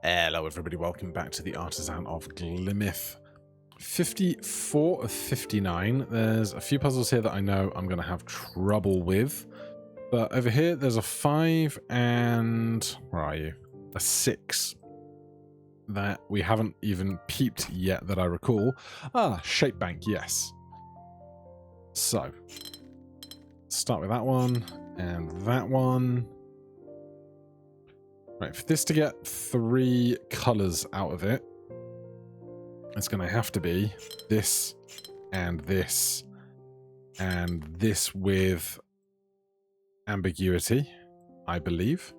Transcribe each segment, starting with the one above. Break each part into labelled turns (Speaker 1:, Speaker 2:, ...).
Speaker 1: Hello everybody, welcome back to the Artisan of Glimmith. 54 of 59. There's a few puzzles here that I know I'm going to have trouble with. But over here there's a 5 and... where are you? A 6 that we haven't even peeped yet that I recall. Ah, shape bank, yes. So, start with that one and that one. Right, for this to get 3 colours out of it, it's going to have to be this and this and this with ambiguity, I believe.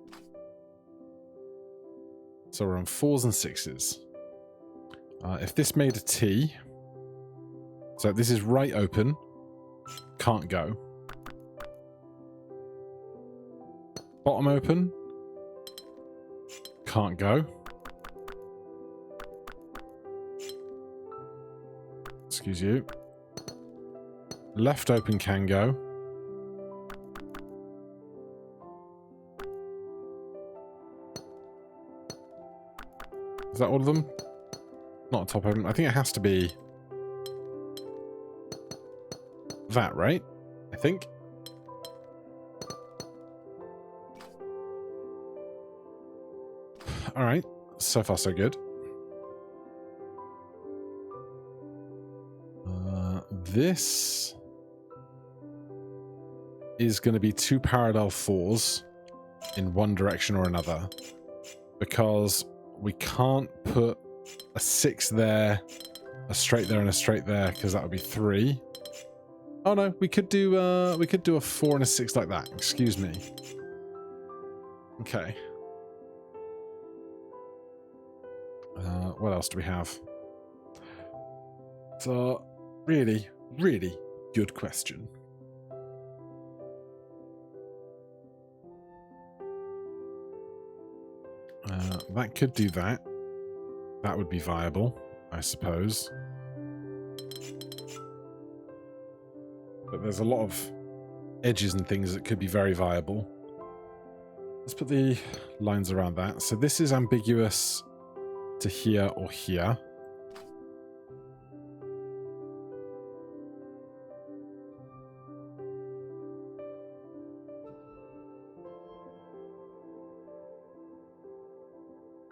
Speaker 1: So we're on 4s and 6s. If this made a T, so this is right open, can't go. Bottom open, can't go. Excuse you. Left open can go. Is that all of them? Not top open. I think it has to be that, right? I think. Alright, so far so good. This is going to be 2 parallel 4s in one direction or another, because we can't put a 6 there, a straight there, and a straight there, because that would be 3. Oh no, we could do a 4 and a 6 like that. Excuse me. Okay. What else do we have? So, really, really good question. That could do that. That would be viable, I suppose. But there's a lot of edges and things that could be very viable. Let's put the lines around that. So this is ambiguous to here or here.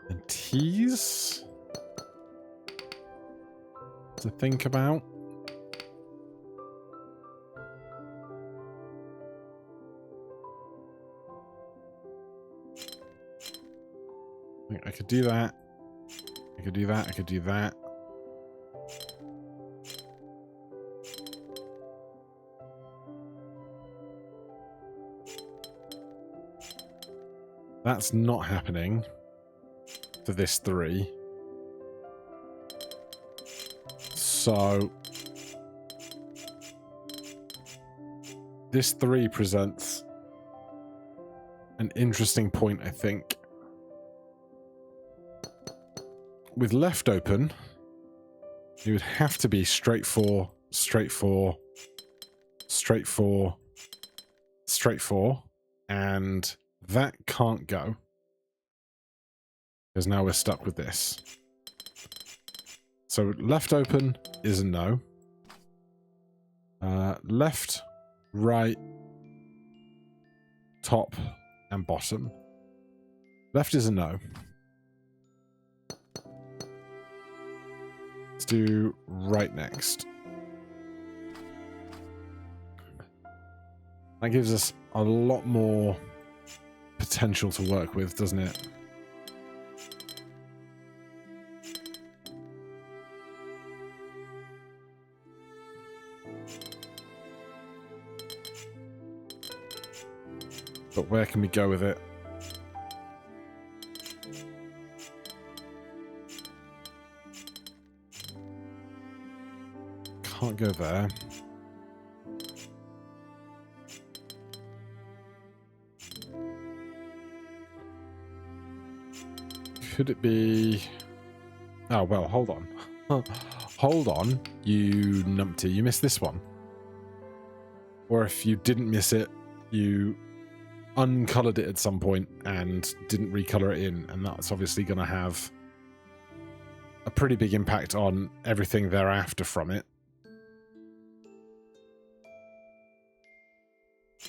Speaker 1: And T's to think about. I could do that. I could do that. I could do that. That's not happening for this 3. So this 3 presents an interesting point, I think. With left open, you would have to be straight 4, straight 4, straight 4, straight 4, and that can't go. Because now we're stuck with this. So left open is a no. Left, right, top, and bottom. Left is a no. Let's do right next. That gives us a lot more potential to work with, doesn't it? But where can we go with it? Can't go there. Could it be... oh, well, hold on. Hold on, you numpty. You missed this one. Or if you didn't miss it, you uncolored it at some point and didn't recolor it in, and that's obviously going to have a pretty big impact on everything thereafter from it.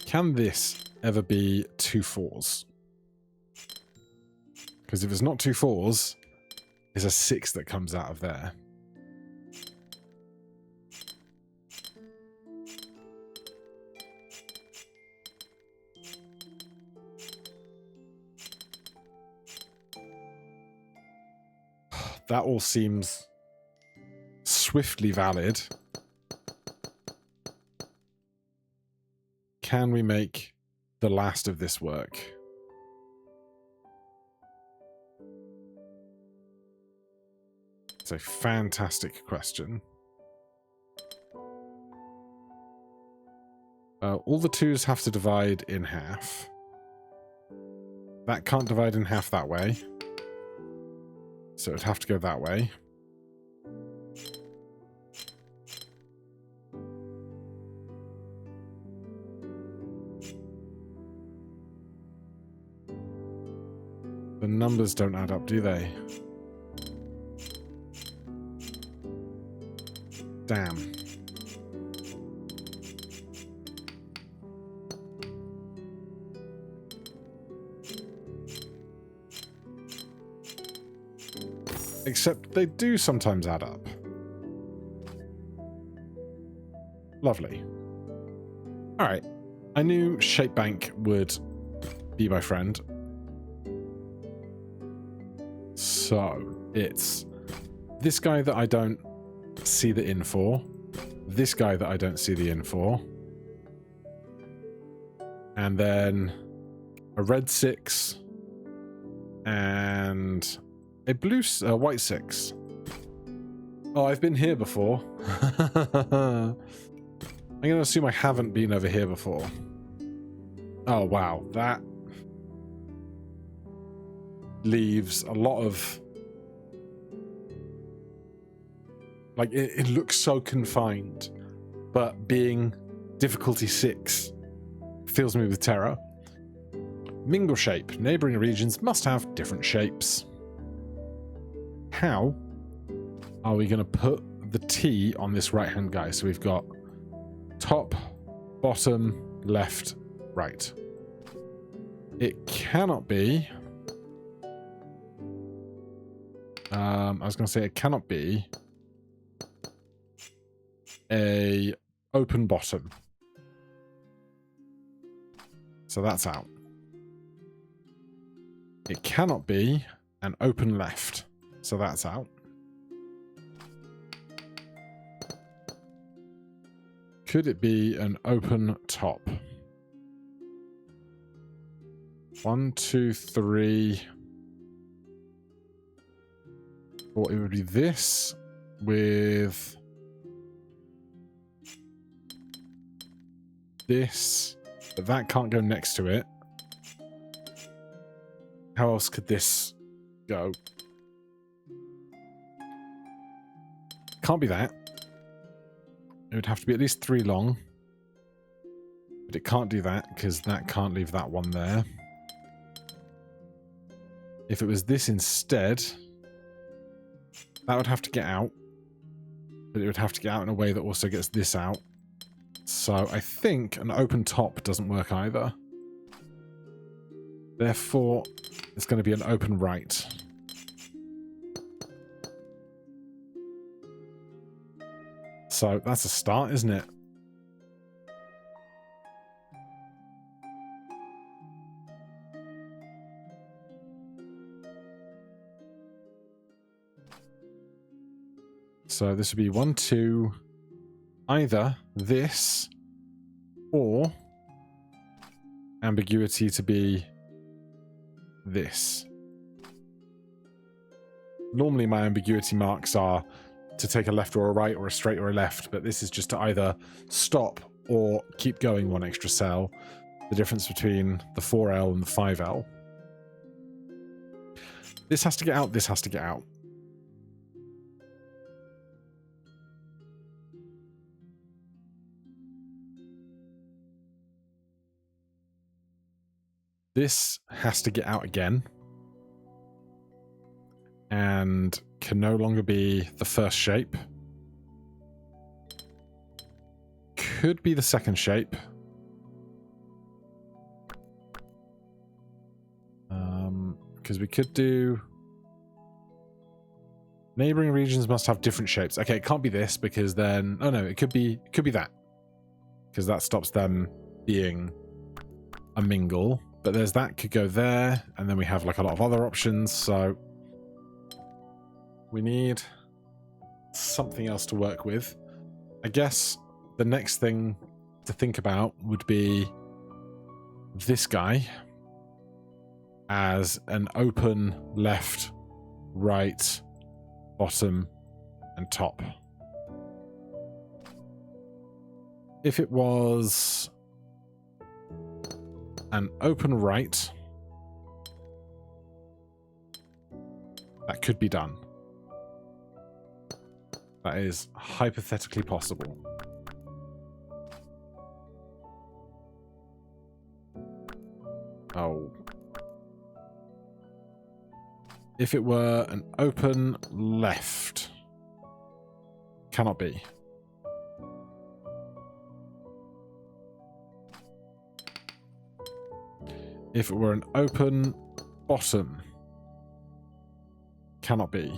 Speaker 1: Can this ever be 2 4s? Because if it's not 2 4s, there's a 6 that comes out of there. That all seems swiftly valid. Can we make the last of this work? It's a fantastic question. All the 2s have to divide in half. That can't divide in half that way. So it would have to go that way. The numbers don't add up, do they? Damn. Except they do sometimes add up. Lovely. Alright. I knew Shapebank would be my friend. So, it's this guy that I don't see the in for, this guy that I don't see the in for, and then a red 6 and a white 6. Oh, I've been here before. I'm going to assume I haven't been over here before. Oh, wow. That leaves a lot of... Like, it looks so confined, but being difficulty 6 fills me with terror. Mingle shape. Neighboring regions must have different shapes. How are we going to put the T on this right-hand guy? So we've got top, bottom, left, right. It cannot be... I was going to say it cannot be a open bottom. So that's out. It cannot be an open left. So that's out. Could it be an open top? 1, 2, 3. Or it would be this with this, but that can't go next to it. How else could this go? Can't be that. It would have to be at least 3 long. But it can't do that, because that can't leave that one there. If it was this instead, that would have to get out. But it would have to get out in a way that also gets this out. So I think an open top doesn't work either. Therefore, it's going to be an open right. So that's a start, isn't it? So this would be 1, 2, either this or ambiguity to be this. Normally my ambiguity marks are to take a left or a right or a straight or a left, but this is just to either stop or keep going 1 extra cell. The difference between the 4L and the 5L. This has to get out, this has to get out. This has to get out again. And can no longer be the first shape. Could be the second shape. Because we could do... Neighboring regions must have different shapes. Okay, it can't be this because then... Oh no, it could be that. Because that stops them being a mingle. But there's that could go there. And then we have like a lot of other options. So we need something else to work with. I guess the next thing to think about would be this guy as an open left, right, bottom, and top. If it was an open right, that could be done. That is hypothetically possible. Oh. If it were an open left, cannot be. If it were an open bottom, cannot be.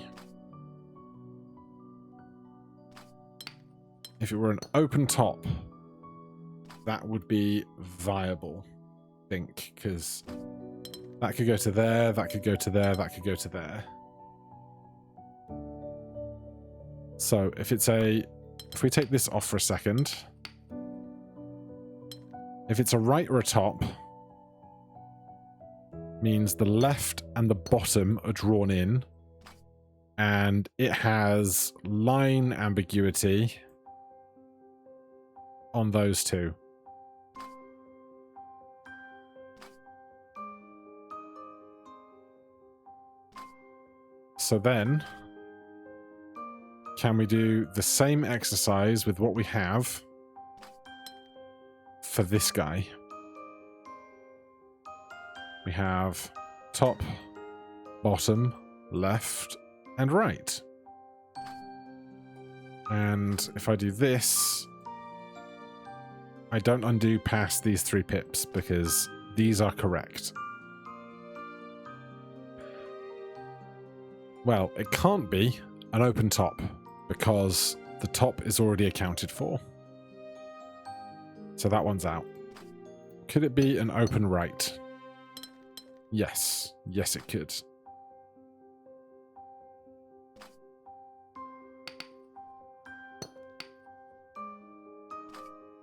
Speaker 1: If it were an open top, that would be viable, I think, because that could go to there, that could go to there, that could go to there. So if we take this off for a second, if it's a right or a top, means the left and the bottom are drawn in, and it has line ambiguity on those two. So then, can we do the same exercise with what we have for this guy? We have top, bottom, left, and right. And if I do this, I don't undo past these 3 pips because these are correct. Well, it can't be an open top because the top is already accounted for. So that one's out. Could it be an open right? Yes. Yes, it could.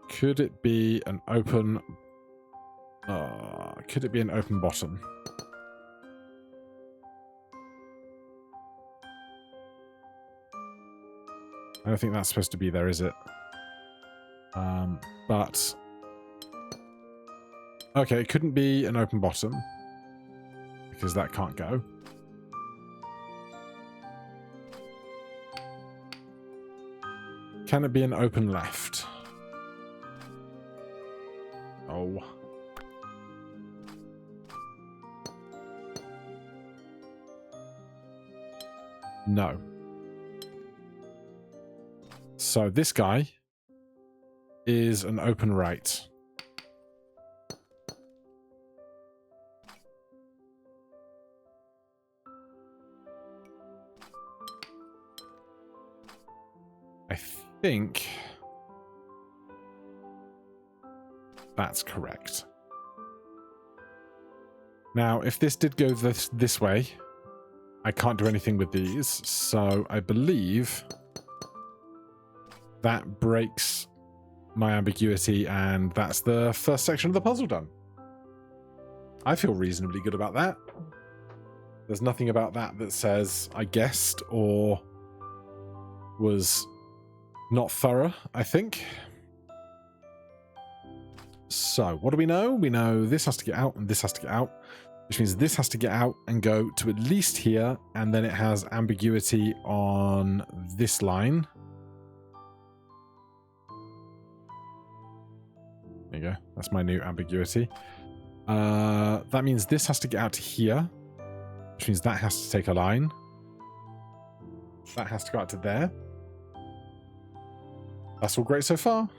Speaker 1: Could it be an open... could it be an open bottom? I don't think that's supposed to be there, is it? But... Okay, it couldn't be an open bottom. Because that can't go. Can it be an open left? Oh. No. So this guy is an open right. I think that's correct. Now, if this did go this way, I can't do anything with these, so I believe that breaks my ambiguity, and that's the first section of the puzzle done. I feel reasonably good about that. There's nothing about that that says I guessed or was not thorough, I think. So, what do we know? We know this has to get out and this has to get out, which means this has to get out and go to at least here, and then it has ambiguity on this line. There you go. That's my new ambiguity. That means this has to get out to here, which means that has to take a line. That has to go out to there. That's all great so far.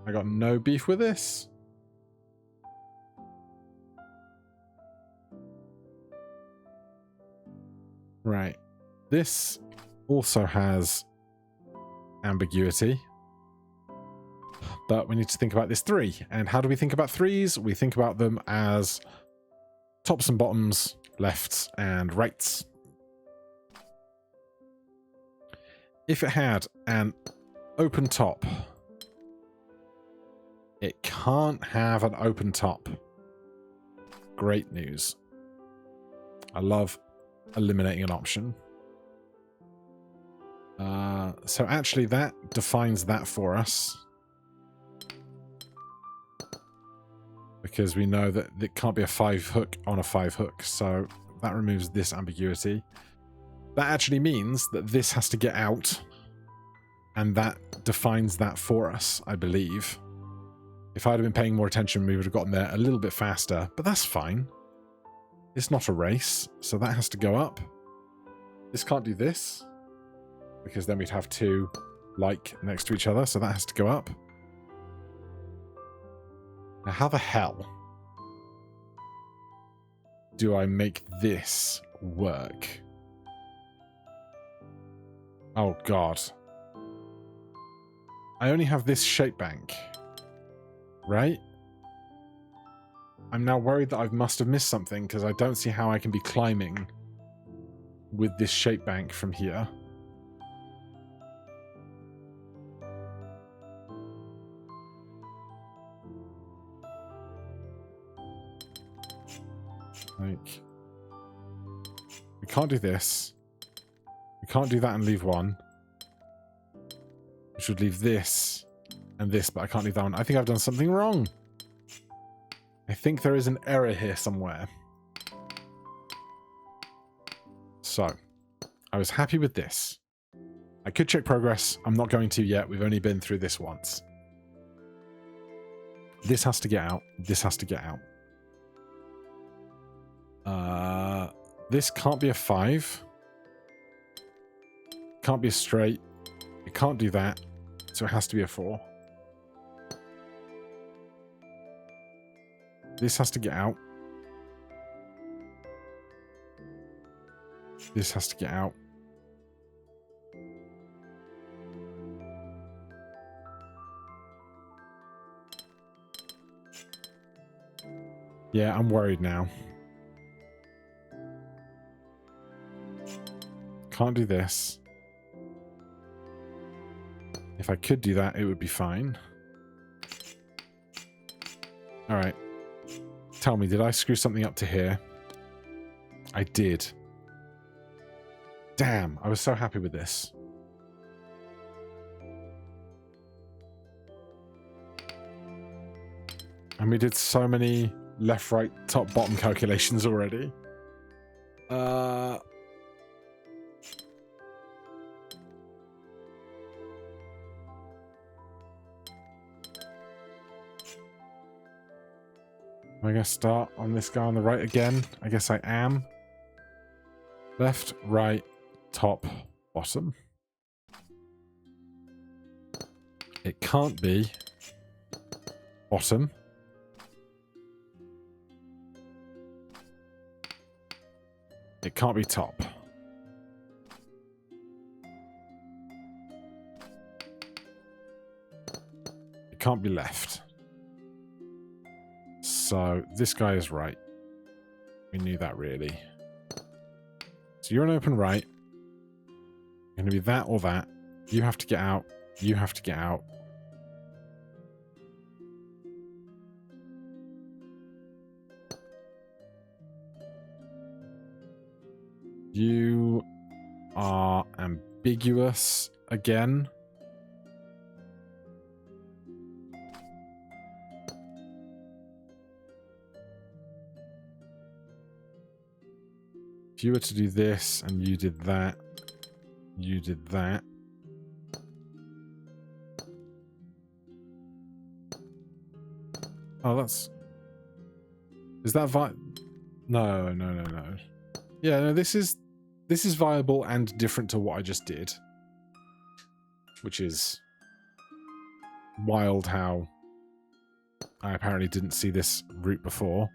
Speaker 1: I got no beef with this. Right. This also has ambiguity. But we need to think about this 3. And how do we think about 3s? We think about them as tops and bottoms, lefts and rights. If it had an open top, it can't have an open top. Great news. I love eliminating an option. So actually that defines that for us. Because we know that it can't be a 5 hook on a 5 hook. So that removes this ambiguity. That actually means that this has to get out. And that defines that for us, I believe. If I'd have been paying more attention, we would have gotten there a little bit faster. But that's fine. It's not a race. So that has to go up. This can't do this. Because then we'd have 2 like next to each other. So that has to go up. Now, how the hell do I make this work? Oh, God. I only have this shape bank, right? I'm now worried that I must have missed something because I don't see how I can be climbing with this shape bank from here. Like, we can't do this. We can't do that and leave 1. We should leave this and this, but I can't leave that one. I think I've done something wrong. I think there is an error here somewhere. So, I was happy with this. I could check progress. I'm not going to yet. We've only been through this once. This has to get out. This has to get out. This can't be a 5. Can't be a straight. It can't do that. So it has to be a 4. This has to get out. This has to get out. Yeah, I'm worried now. Can't do this. If I could do that, it would be fine. Alright. Tell me, did I screw something up to here? I did. Damn, I was so happy with this. And we did so many left, right, top, bottom calculations already. Am I going to start on this guy on the right again? I guess I am. Left, right, top, bottom. It can't be bottom. It can't be top. It can't be left. So this guy is right. We knew that really. So you're an open right. You're going to be that or that. You have to get out. You have to get out. You are ambiguous again. If you were to do this and you did that, you did that. Oh, that's... Is that No. Yeah, no, this is viable and different to what I just did. Which is wild how I apparently didn't see this route before.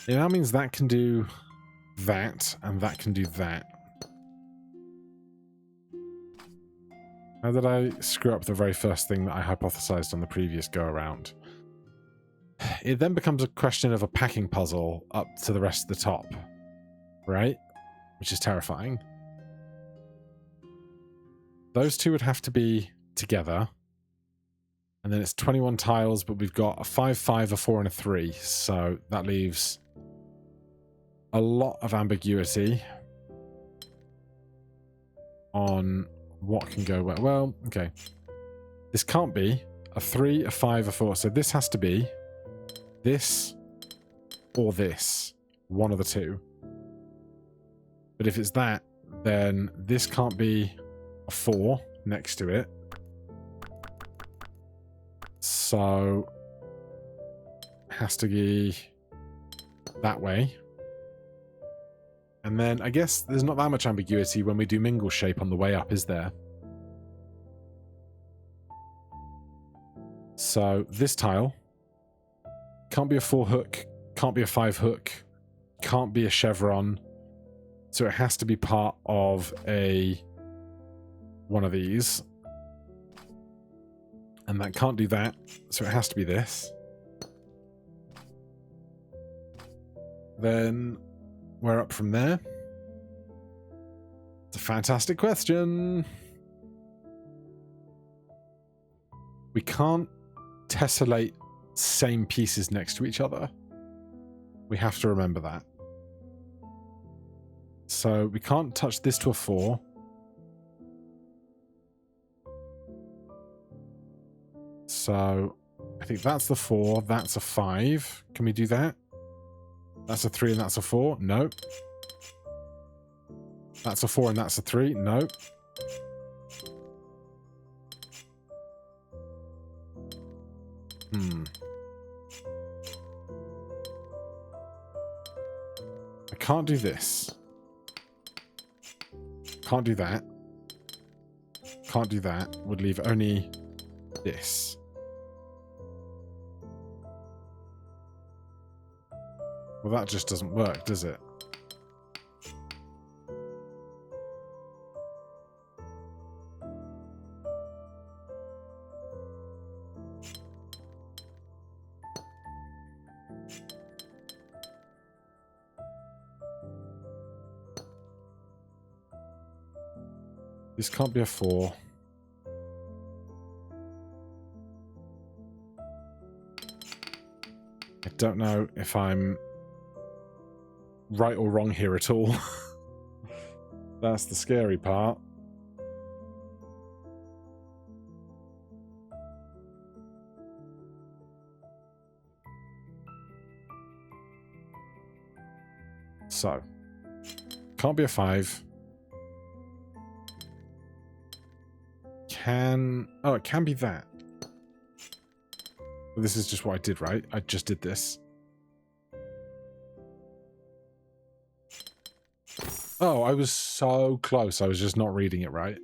Speaker 1: It now means that can do that, and that can do that. How did I screw up the very first thing that I hypothesized on the previous go-around? It then becomes a question of a packing puzzle up to the rest of the top, right? Which is terrifying. Those two would have to be together. And then it's 21 tiles, but we've got a 5, 5, a 4, and a 3. So that leaves a lot of ambiguity on what can go where. Well, okay. This can't be a 3, a 5, a 4. So this has to be this or this. One of the two. But if it's that, then this can't be a 4 next to it. So it has to be that way. And then I guess there's not that much ambiguity when we do mingle shape on the way up, is there? So this tile can't be a 4 hook, can't be a 5 hook, can't be a chevron. So it has to be part of one of these. And that can't do that, so it has to be this. Then we're up from there. It's a fantastic question. We can't tessellate same pieces next to each other. We have to remember that. So we can't touch this to a 4. So I think that's the 4, that's a 5. Can we do that? That's a 3 and that's a 4? No. That's a 4 and that's a 3? No. I can't do this. Can't do that. Can't do that. Would leave only this. Well, that just doesn't work, does it? This can't be a 4. I don't know if I'm right or wrong here at all. That's the scary part. So, can't be a 5. Oh, it can be that. This is just what I did, right? I just did this. Oh, I was so close. I was just not reading it right.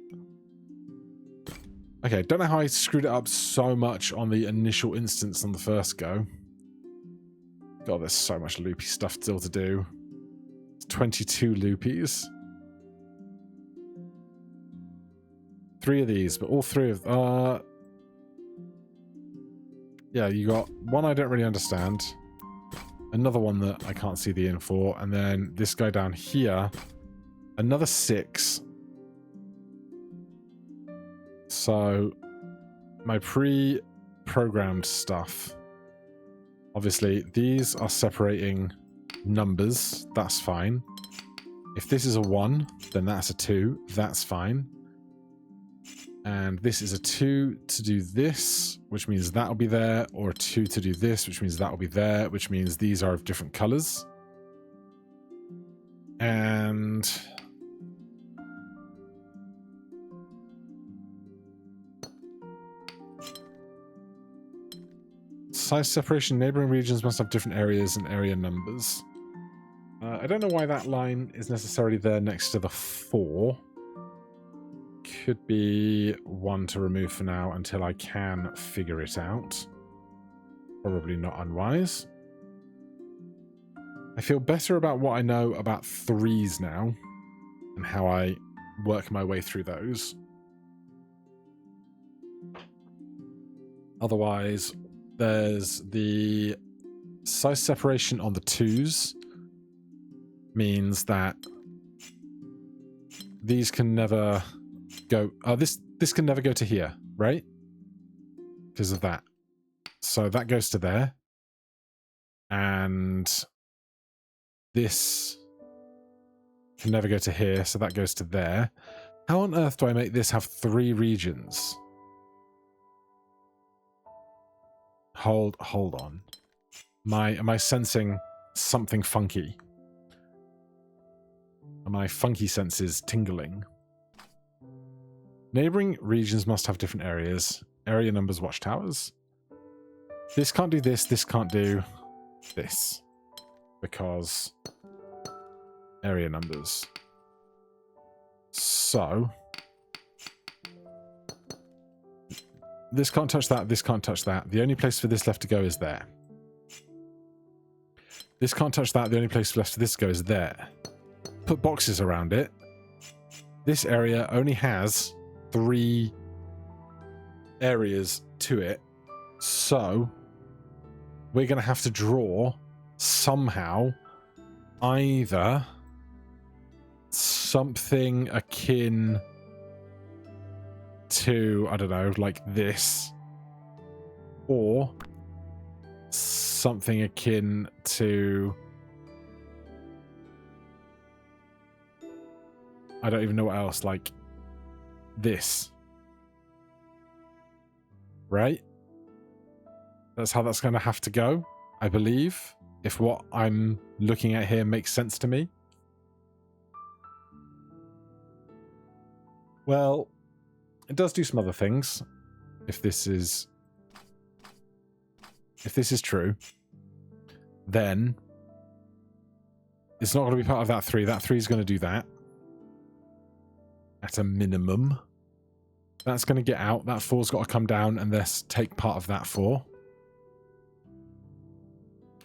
Speaker 1: Okay, don't know how I screwed it up so much on the initial instance on the first go. God, there's so much loopy stuff still to do. It's 22 loopies. 3 of these, but all 3 of... yeah, you got one I don't really understand. Another one that I can't see the in for. And then this guy down here. Another 6. So, my pre-programmed stuff. Obviously, these are separating numbers. That's fine. If this is a 1, then that's a 2. That's fine. And this is a 2 to do this, which means that'll be there, or a 2 to do this, which means that'll be there, which means these are of different colors. And Size separation. Neighboring regions must have different areas and area numbers. I don't know why that line is necessarily there next to the 4. Could be one to remove for now until I can figure it out. Probably not unwise. I feel better about what I know about 3s now and how I work my way through those. Otherwise, there's the size separation on the 2s means that these can never go... Oh, this can never go to here, right? Because of that. So that goes to there. And this can never go to here, so that goes to there. How on earth do I make this have 3 regions? Hold on. Am I sensing something funky? Are my funky senses tingling? Neighboring regions must have different areas. Area numbers, watchtowers. This can't do this, this can't do this. Because area numbers. So this can't touch that, this can't touch that. The only place for this left to go is there. This can't touch that, the only place left for this to go is there. Put boxes around it. This area only has 3 areas to it. So we're going to have to draw somehow either something akin to, I don't know, like this, or something akin to, I don't even know what else, like this. Right? That's how that's going to have to go, I believe, if what I'm looking at here makes sense to me. Well, it does do some other things. If this is true, then it's not going to be part of that 3. That 3 is going to do that at a minimum. That's going to get out. That 4's got to come down and this take part of that 4.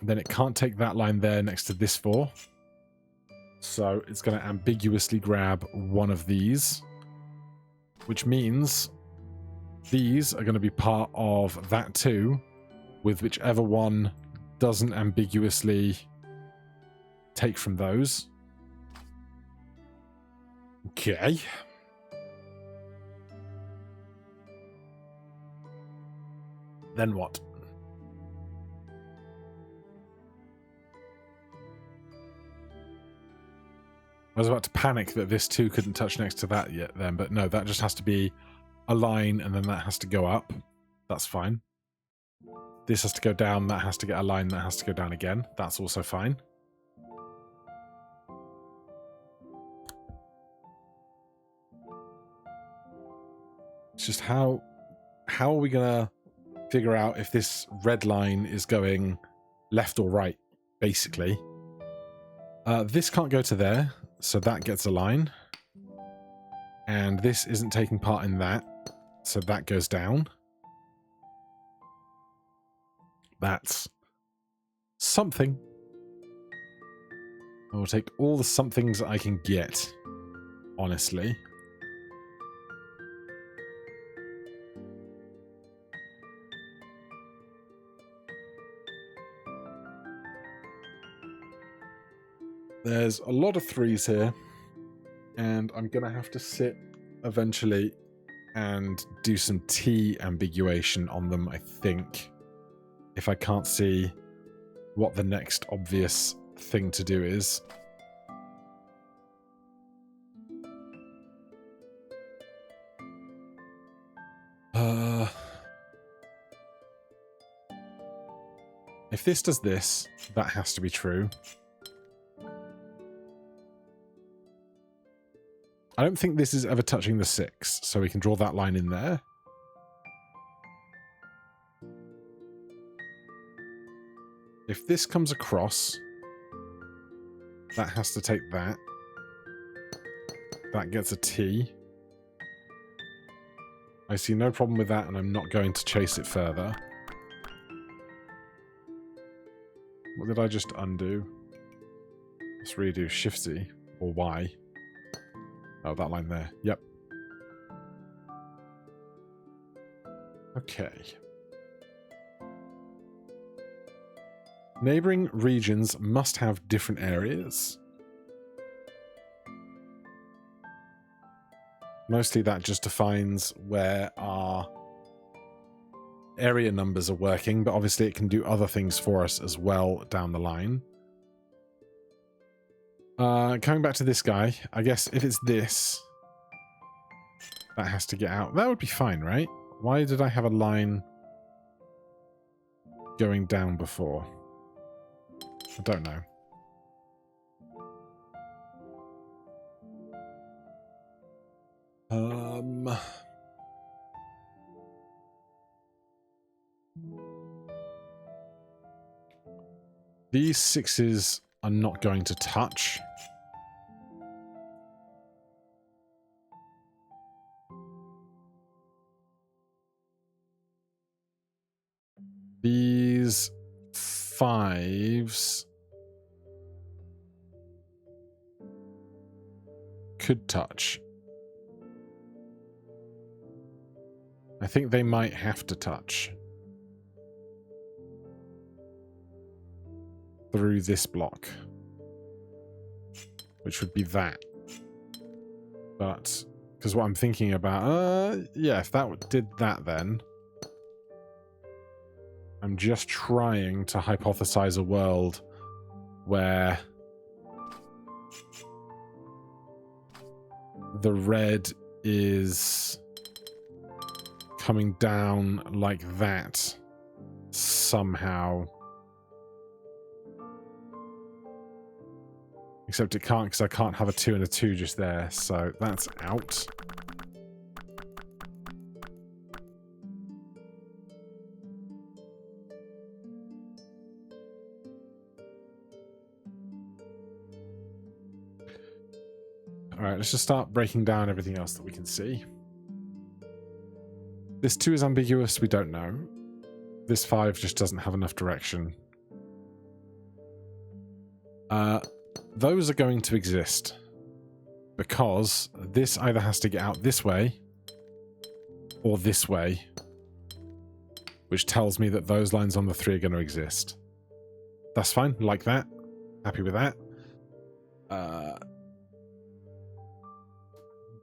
Speaker 1: Then it can't take that line there next to this 4. So it's going to ambiguously grab one of these, which means these are going to be part of that 2, with whichever one doesn't ambiguously take from those. Okay. Then what? I was about to panic that this 2 couldn't touch next to that yet then, but no, that just has to be a line and then that has to go up. That's fine. This has to go down, that has to get a line, that has to go down again. That's also fine. It's just how are we going to figure out if this red line is going left or right, basically. This can't go to there, so that gets a line. And this isn't taking part in that, so that goes down. That's something. I will take all the somethings I can get, honestly. There's a lot of 3s here, and I'm going to have to sit eventually and do some T ambiguation on them, I think, if I can't see what the next obvious thing to do is. If this does this, that has to be true. I don't think this is ever touching the 6, so we can draw that line in there. if this comes across, that has to take that. That gets a T. I see no problem with that, and I'm not going to chase it further. What did I just undo? Let's redo Shift-Z, or Y. Oh, that line there. Yep. Okay. Neighboring regions must have different areas. Mostly that just defines where our area numbers are working, but obviously it can do other things for us as well down the line. Coming back to this guy, I guess if it's this, that has to get out. That would be fine, right? Why did I have a line going down before? I don't know. These 6s are not going to touch. These 5s could touch. I think they might have to touch through this block, which would be that. But because what I'm thinking about, yeah, if that did that, then I'm just trying to hypothesize a world where the red is coming down like that somehow. Except it can't, because I can't have a 2 and a 2 just there, so that's out. Alright, let's just start breaking down everything else that we can see. This 2 is ambiguous, we don't know. This 5 just doesn't have enough direction. Those are going to exist because this either has to get out this way or this way, which tells me that those lines on the 3 are going to exist. That's fine, like that. Happy with that.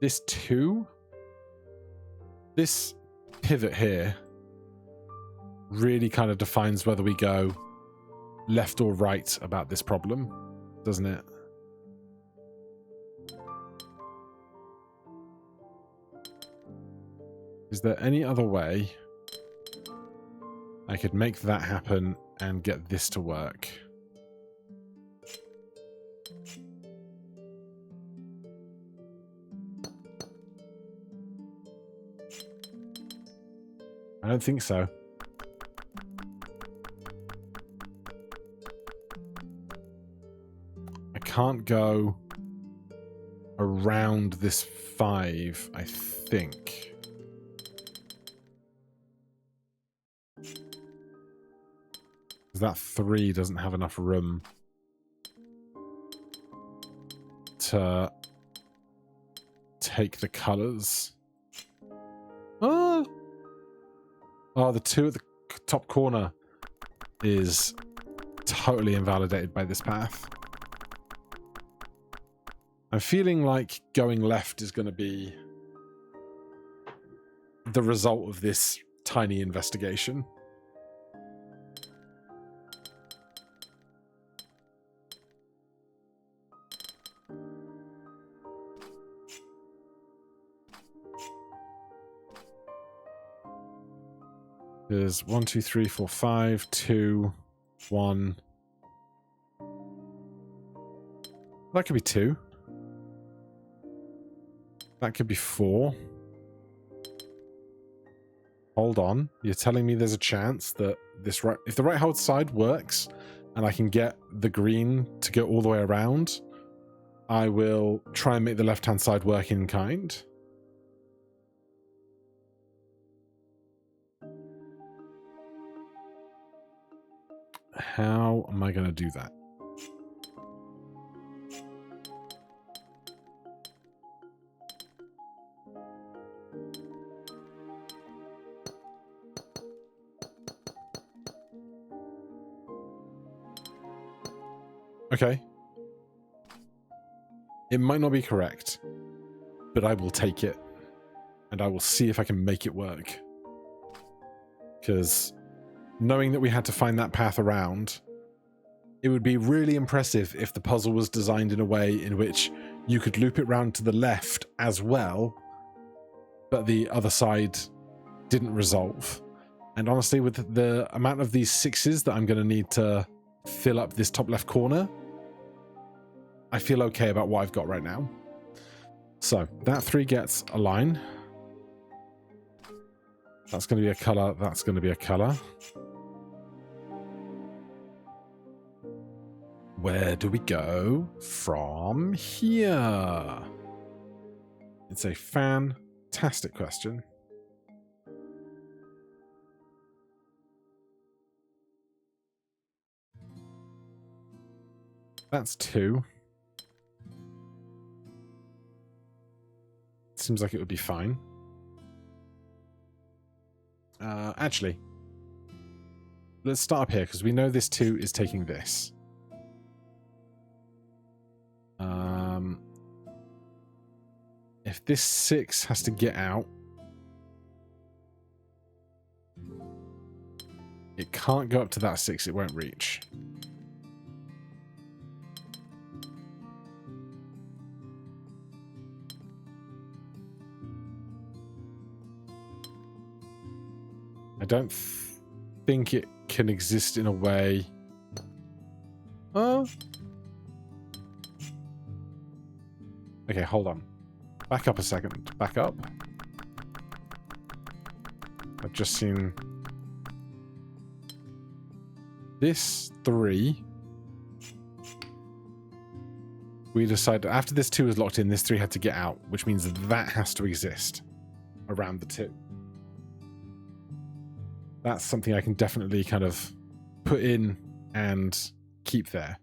Speaker 1: This 2, this pivot here really kind of defines whether we go left or right about this problem, doesn't it? Is there any other way I could make that happen and get this to work? I don't think so. I can't go around this 5, I think. That 3 doesn't have enough room to take the colours. Oh, the 2 at the top corner is totally invalidated by this path. I'm feeling like going left is going to be the result of this tiny investigation. There's 1, 2, 3, 4, 5, 2, 1. That could be 2. That could be 4. Hold on. You're telling me there's a chance that this right, if the right hold side works, and I can get the green to go all the way around, I will try and make the left-hand side work in kind. How am I going to do that? Okay. It might not be correct, but I will take it, and I will see if I can make it work. Because knowing that we had to find that path around, it would be really impressive if the puzzle was designed in a way in which you could loop it round to the left as well, but the other side didn't resolve. And honestly, with the amount of these 6s that I'm going to need to fill up this top left corner, I feel okay about what I've got right now. So that 3 gets a line. That's going to be a color. That's going to be a color. Where do we go from here? It's a fantastic question. That's 2. Seems like it would be fine. Actually, let's start up here because we know this 2 is taking this. If this 6 has to get out, it can't go up to that 6. It won't reach. I don't think it can exist in a way. Okay, hold on. Back up a second. Back up. I've just seen this 3. We decided after this 2 is locked in, this 3 had to get out, which means that has to exist around the 2. That's something I can definitely kind of put in and keep there,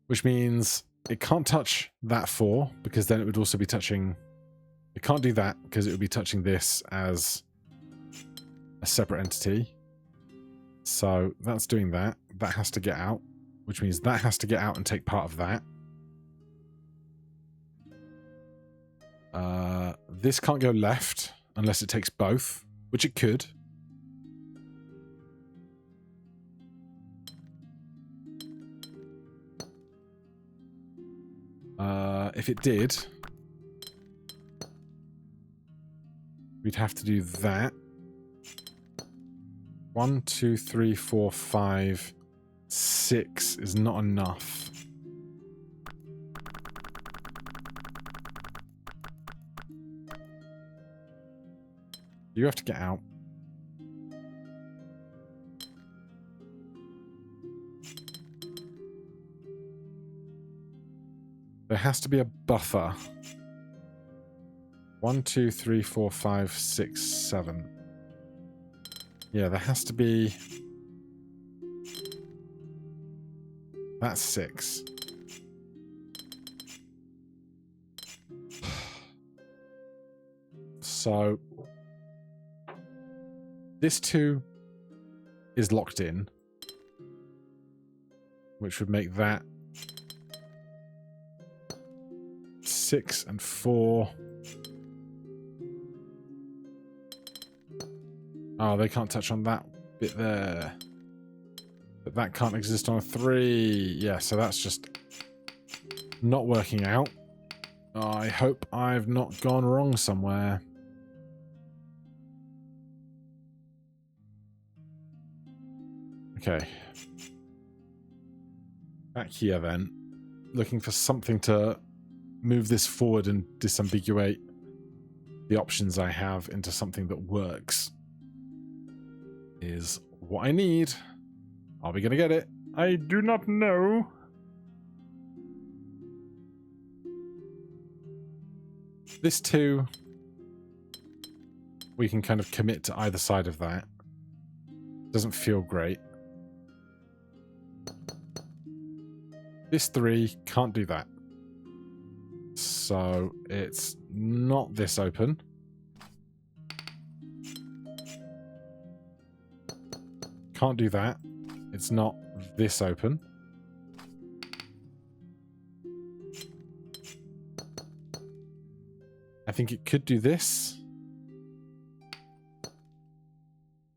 Speaker 1: which means it can't touch that 4 because then it would also be touching. It can't do that because it would be touching this as a separate entity. So that's doing that. That has to get out, which means that has to get out and take part of that. This can't go left unless it takes both, which it could. If it did, we'd have to do that. 1, 2, 3, 4, 5, 6 is not enough. You have to get out. There has to be a buffer. 1, 2, 3, 4, 5, 6, 7. Yeah, there has to be. That's 6. So this 2 is locked in, which would make that 6 and 4. Oh, they can't touch on that bit there. But that can't exist on a 3. Yeah, so that's just not working out. I hope I've not gone wrong somewhere. Okay. Back here then. Looking for something to move this forward and disambiguate the options I have into something that works is what I need. Are we going to get it? I do not know. This 2, we can kind of commit to either side of that. Doesn't feel great. This 3 can't do that. So it's not this open. Can't do that. It's not this open. I think it could do this.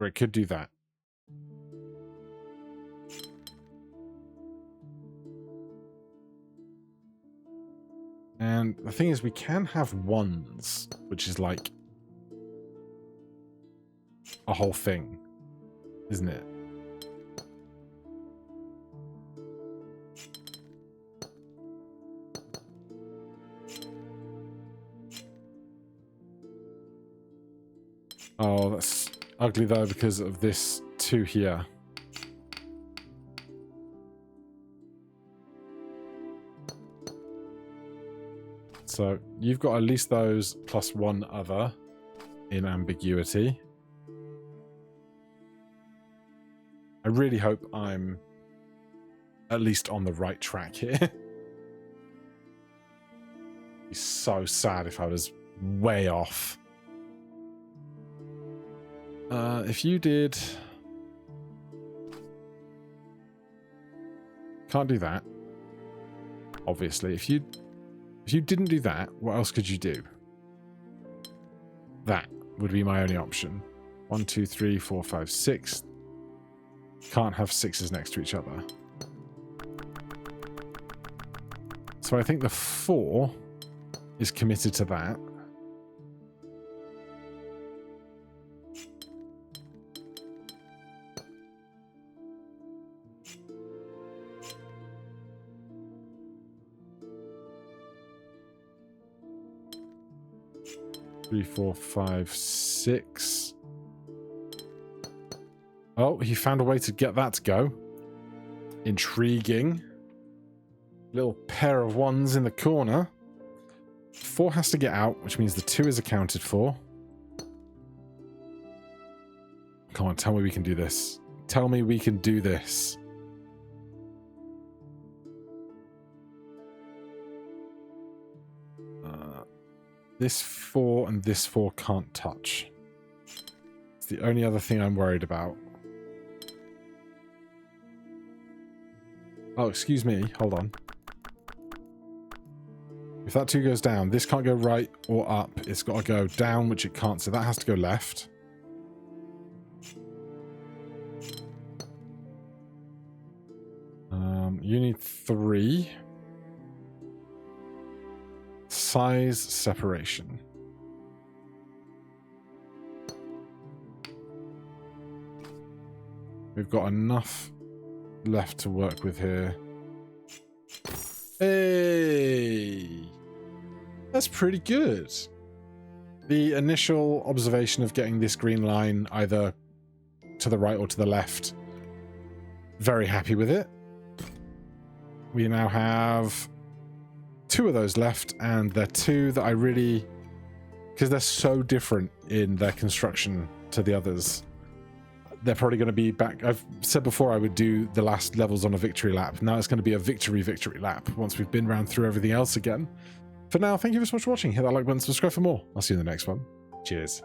Speaker 1: Or it could do that. And the thing is, we can have ones, which is like a whole thing, isn't it? Oh, that's ugly though because of this 2 here. So you've got at least those plus 1 other in ambiguity. I really hope I'm at least on the right track here. It'd be so sad if I was way off. If you did... Can't do that. Obviously. If you didn't do that, what else could you do? That would be my only option. 1, 2, 3, 4, 5, 6. Can't have 6s next to each other. So I think the 4 is committed to that. Three, 4, 5, 6. Oh, he found a way to get that to go. Intriguing. Little pair of 1s in the corner. 4 has to get out, which means the 2 is accounted for. Come on, tell me we can do this. Tell me we can do this. This 4 and this 4 can't touch. It's the only other thing I'm worried about. Oh, excuse me. Hold on. If that 2 goes down, this can't go right or up. It's got to go down, which it can't. So that has to go left. You need 3. Size separation. We've got enough left to work with here. Hey! That's pretty good. The initial observation of getting this green line either to the right or to the left, very happy with it. We now have 2 of those left, and they're 2 that I really... because they're so different in their construction to the others. They're probably going to be back... I've said before I would do the last levels on a victory lap. Now it's going to be a victory lap once we've been round through everything else again. For now, thank you so much for watching. Hit that like button, subscribe for more. I'll see you in the next one. Cheers.